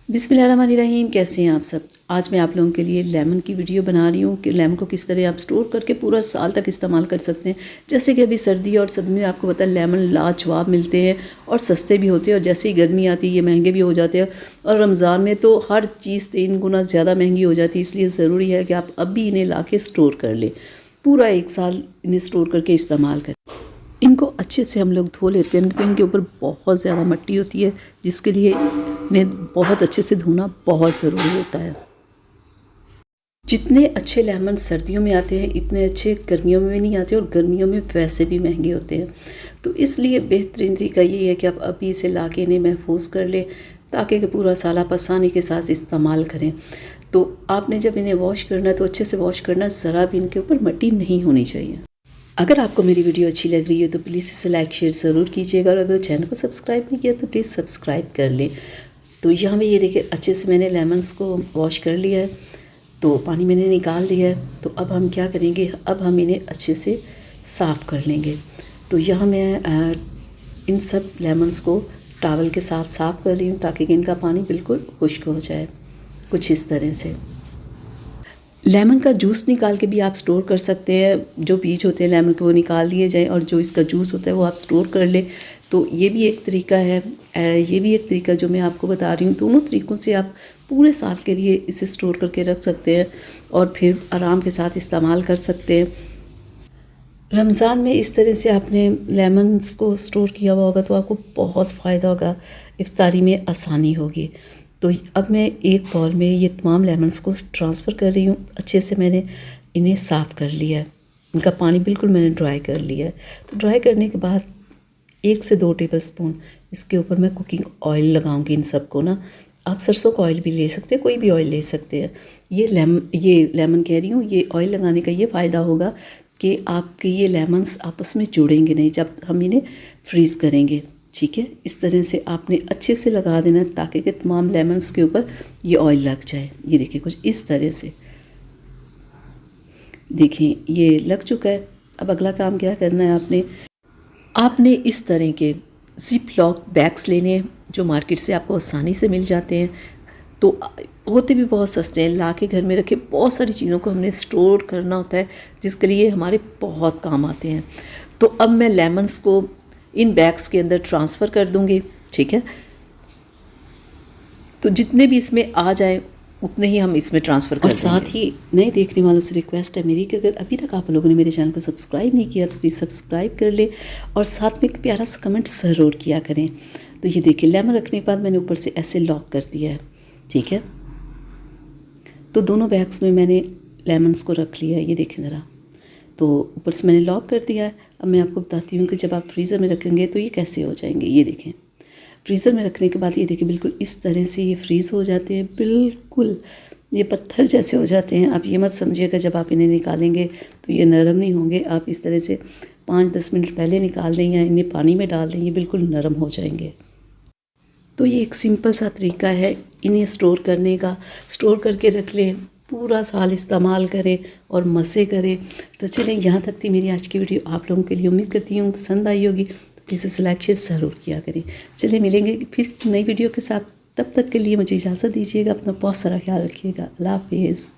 बिस्मिल्लाहिर्रहमानिर्रहीम। कैसे हैं आप सब। आज मैं आप लोगों के लिए लेमन की वीडियो बना रही हूँ कि लेमन को किस तरह आप स्टोर करके पूरा साल तक इस्तेमाल कर सकते हैं। जैसे कि अभी सर्दी और सर्दी में आपको पता है लेमन लाजवाब मिलते हैं और सस्ते भी होते हैं, और जैसे ही गर्मी आती है ये महंगे भी हो जाते हैं, और रमज़ान में तो हर चीज़ 3 गुना ज़्यादा महंगी हो जाती है। इसलिए ज़रूरी है कि आप अभी इन्हें ला के स्टोर कर लें, पूरा 1 साल इन्हें स्टोर करके इस्तेमाल करें। इनको अच्छे से हम लोग धो लेते हैं, क्योंकि इनके ऊपर बहुत ज़्यादा मिट्टी होती है, जिसके लिए इन्हें बहुत अच्छे से धोना बहुत ज़रूरी होता है। जितने अच्छे लेमन सर्दियों में आते हैं इतने अच्छे गर्मियों में नहीं आते, और गर्मियों में वैसे भी महंगे होते हैं। तो इसलिए बेहतरीन तरीका ये है कि आप अभी इसे ला के इन्हें महफूज कर लें, ताकि पूरा साल आप आसानी के साथ इस्तेमाल करें। तो आपने जब इन्हें वॉश करना है तो अच्छे से वॉश करना, ज़रा भी इनके ऊपर मिट्टी नहीं होनी चाहिए। अगर आपको मेरी वीडियो अच्छी लग रही है तो प्लीज़ इसे लाइक शेयर ज़रूर कीजिएगा, और अगर चैनल को सब्सक्राइब नहीं किया तो प्लीज़ सब्सक्राइब कर लें। तो यहाँ पे ये देखिए अच्छे से मैंने लेमन्स को वॉश कर लिया है, तो पानी मैंने निकाल लिया है। तो अब हम क्या करेंगे, अब हम इन्हें अच्छे से साफ़ कर लेंगे। तो यहाँ मैं इन सब लेमन्स को टॉवल के साथ साफ़ कर रही हूँ, ताकि इनका पानी बिल्कुल खुश्क हो जाए, कुछ इस तरह से। लेमन का जूस निकाल के भी आप स्टोर कर सकते हैं। जो बीज होते हैं लेमन के वो निकाल दिए जाएँ, और जो इसका जूस होता है वो आप स्टोर कर लें। तो ये भी एक तरीका है, ये भी एक तरीका जो मैं आपको बता रही हूँ। दोनों तरीक़ों से आप पूरे साल के लिए इसे स्टोर करके रख सकते हैं, और फिर आराम के साथ इस्तेमाल कर सकते हैं। रमज़ान में इस तरह से आपने लेमन्स को स्टोर किया हुआ होगा तो आपको बहुत फ़ायदा होगा, इफ्तारी में आसानी होगी। तो अब मैं एक बाउल में ये तमाम लेमन्स को ट्रांसफ़र कर रही हूँ। अच्छे से मैंने इन्हें साफ़ कर लिया है, इनका पानी बिल्कुल मैंने ड्राई कर लिया है। तो ड्राई करने के बाद 1 से 2 टेबलस्पून इसके ऊपर मैं कुकिंग ऑयल लगाऊंगी। इन सबको ना आप सरसों का ऑयल भी ले सकते हैं, कोई भी ऑयल ले सकते हैं। ये लेमन कह रही हूँ, ये ऑयल लगाने का ये फ़ायदा होगा कि आपके ये लेमन्स आपस में जुड़ेंगे नहीं जब हम इन्हें फ्रीज़ करेंगे। ठीक है, इस तरह से आपने अच्छे से लगा देना, ताकि कि तमाम लेमन्स के ऊपर ये ऑयल लग जाए। ये देखिए कुछ इस तरह से, देखिए ये लग चुका है। अब अगला काम क्या करना है, आपने इस तरह के ज़िप लॉक बैग्स लेने हैं, जो मार्केट से आपको आसानी से मिल जाते हैं। तो होते भी बहुत सस्ते हैं, ला के घर में रखे बहुत सारी चीज़ों को हमने स्टोर करना होता है, जिसके लिए हमारे बहुत काम आते हैं। तो अब मैं लेमन्स को इन बैग्स के अंदर ट्रांसफ़र कर दूँगी। ठीक है, तो जितने भी इसमें आ जाए उतने ही हम इसमें ट्रांसफ़र कर देंगे। और साथ ही नए देखने वालों से रिक्वेस्ट है मेरी कि अगर अभी तक आप लोगों ने मेरे चैनल को सब्सक्राइब नहीं किया तो प्लीज़ सब्सक्राइब कर लें, और साथ में एक प्यारा सा कमेंट ज़रूर किया करें। तो ये देखिए लेमन रखने के बाद मैंने ऊपर से ऐसे लॉक कर दिया है। ठीक है, तो दोनों बैग्स में मैंने लेमन्स को रख लिया है, ये देखें ज़रा। तो ऊपर से मैंने लॉक कर दिया है। अब मैं आपको बताती हूँ कि जब आप फ्रीज़र में रखेंगे तो ये कैसे हो जाएंगे। ये देखें, फ्रीज़र में रखने के बाद ये देखिए बिल्कुल इस तरह से ये फ्रीज़ हो जाते हैं, बिल्कुल ये पत्थर जैसे हो जाते हैं। आप ये मत समझिएगा जब आप इन्हें निकालेंगे तो ये नरम नहीं होंगे। आप इस तरह से 5-10 मिनट पहले निकाल दें या इन्हें पानी में डाल दें, ये बिल्कुल नरम हो जाएंगे। तो ये एक सिंपल सा तरीका है इन्हें स्टोर करने का। स्टोर करके रख लें, पूरा साल इस्तेमाल करें और मज़े करें। तो चलें, यहाँ तक थी मेरी आज की वीडियो। आप लोगों के लिए उम्मीद करती हूँ पसंद आई होगी। तो प्लीज़ इसे लाइक शेयर ज़रूर किया करें। चलिए मिलेंगे फिर नई वीडियो के साथ, तब तक के लिए मुझे इजाज़त दीजिएगा। अपना बहुत सारा ख्याल रखिएगा। अल्लाह हाफिज़।